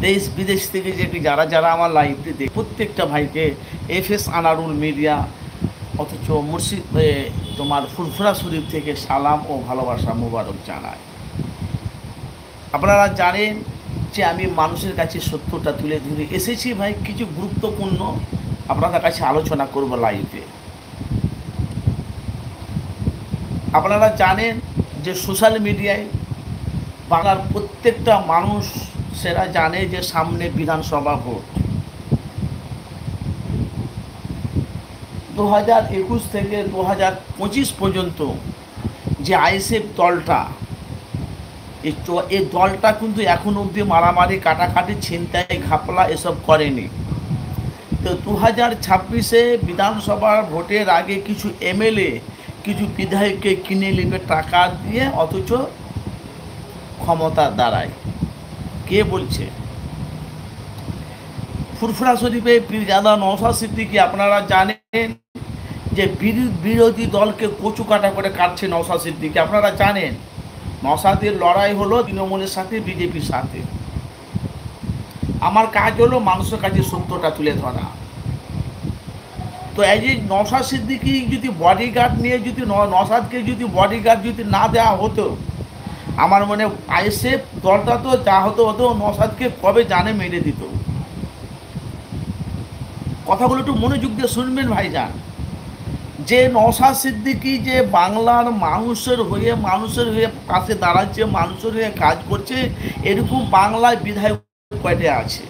দেশ বিদেশ থেকে যে যারা যারা আমার লাইভটি দেখে প্রত্যেকটা ভাইকে এফএস আনারুল মিডিয়া অথচ মুর্শিদ তোমার ফুরফুরা শরীফ থেকে সালাম ও ভালোবাসা মোবারক জানায়। আপনারা জানেন যে আমি মানুষের কাছে সত্যটা তুলে ধরে এসেছি ভাই, কিছু গুরুত্বপূর্ণ আপনাদের কাছে আলোচনা করব লাইভে। আপনারা জানেন যে সোশ্যাল মিডিয়ায় বাংলার প্রত্যেকটা মানুষ সেরা জানে যে সামনে বিধানসভা ভোট 2021 থেকে 2025 পর্যন্ত যে আইএসএফ দলটা এই দলটা কিন্তু এখন অবধি মারামারি কাটাকাটি ছিনতাই ঘাপলা এসব করেনি। তো 2026-এ বিধানসভার ভোটের আগে কিছু এমএলএ কিছু বিধায়ককে কিনে নেবে টাকা দিয়ে, অথচ ক্ষমতা দাঁড়ায়। কে বলছে? ফুরফুরা শরীফে পীরজাদা নওশাদ সিদ্দিকী আপনারা জানেন যে বিরোধী দলকে কচু কাটা করে কাটছে নওশাদ সিদ্দিকী। আপনারা জানেন নওশাদের লড়াই হলো তৃণমূলের সাথে, বিজেপির সাথে। আমার কাজ হলো মানুষের কাছে সত্যটা তুলে ধরা। তো এই যে নওশাদ সিদ্দিকী যদি বডিগার্ড নিয়ে যদি নওশাদকে যদি বডিগার্ড যদি না দেওয়া হতো, আমার মনে আইএসএফ দলটা তো যা হতো হতো নওশাদকে কবে জানে মেরে দিত। কথাগুলো একটু মনোযোগ দিয়ে শুনবেন ভাইজান। যে নওশাদ সিদ্দিকী যে বাংলার মানুষের হয়ে পাশে দাঁড়াচ্ছে, মানুষের হয়ে কাজ করছে, এরকম বাংলায় বিধায়ক কয়টা আছে?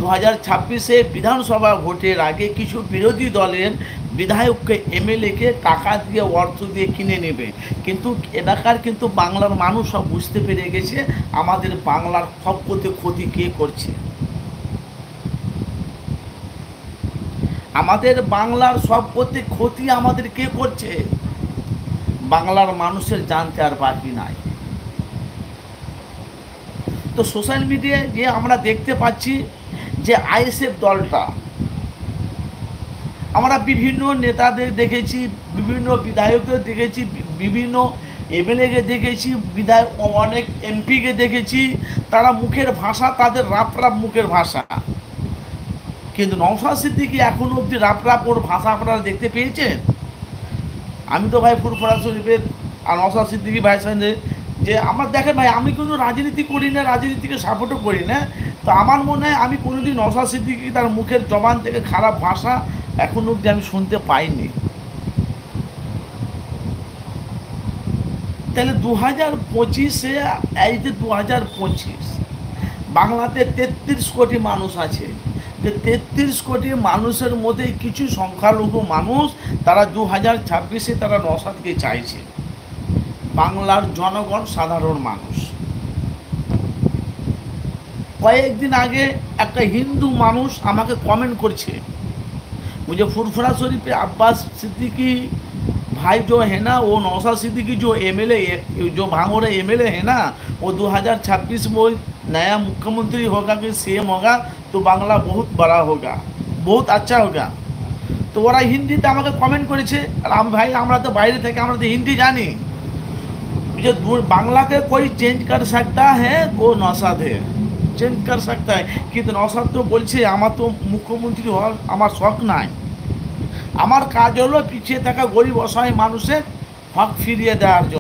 2026-এ বিধানসভা ভোটের আগে কিছু বিরোধী দলের বিধায়ককে এমএলএকে টাকা দিয়ে অর্থ দিয়ে কিনে নেবে, কিন্তু এলাকার কিন্তু বাংলার মানুষ সব বুঝতে পেরে গেছে আমাদের বাংলার সব ক্ষতি কে করছে। আমাদের বাংলার সব ক্ষতি আমাদের কে করছে? বাংলার মানুষের জানতে আর বাকি নাই। তো সোশ্যাল মিডিয়ায় যে আমরা দেখতে পাচ্ছি যে আইএসএফ দলটা, আমরা বিভিন্ন নেতাদের দেখেছি, বিভিন্ন বিধায়কদের দেখেছি, বিভিন্ন এমএলএকে দেখেছি, বিধায়ক অনেক এমপিকে দেখেছি, তারা মুখের ভাষা তাদের রাপ মুখের ভাষা। কিন্তু নওশাদ সিদ্দিকী এখনো অব্দি রাপ ওর ভাষা আপনারা দেখতে পেয়েছেন? আমি তো ভাই ফুরফুরা শরীফের আর নওশাদ সিদ্দিকী ভাইয়ের সঙ্গে যে আমার দেখেন ভাই, আমি কিন্তু রাজনীতি করি না, রাজনীতিকে সাপোর্টও করি না। তো আমার মনে হয় আমি কোনোদিন নওশাদ সিদ্দিকী তার মুখের জবান থেকে খারাপ ভাষা এখন অব্দি আমি শুনতে পাইনি। তাহলে 2025-এ এই যে 2025 বাংলাতে 33 কোটি মানুষ আছে, যে 33 কোটি মানুষের মধ্যে কিছু সংখ্যালঘু মানুষ তারা 2026-এ তারা নওশাদকে চাইছে। বাংলার জনগণ সাধারণ মানুষ। কয়েকদিন আগে একটা হিন্দু মানুষ আমাকে কমেন্ট করছে, मुझे फुरफुरा शरीफ पे अब्बास सिद्दीकी भाई जो है ना, वो नौशाद सिद्दीकी जो एमएलए जो भांगोरा एमएलए है ना, वो 2026 में नया मुख्यमंत्री होगा कि सीएम होगा तो बांग्ला बहुत बड़ा होगा, बहुत अच्छा होगा। तो ওরা হিন্দিতে আমাকে কমেন্ট করেছে। আর আমি ভাই আমরা তো বাইরে থেকে আমরা তো হিন্দি জানি, যে बांग्ला के कोई चेंज कर सकता है वो नौशाद है, চেঞ্জ কর सकता है। কিন্তু নওশাদ তো বলছে আমার তো মুখ্যমন্ত্রী হওয়ার আমার শখ নাই, আমার কাজ হলো পিছিয়ে থাকা গরিব অসহায় মানুষের হক ফিরিয়ে দেওয়ার জন্য।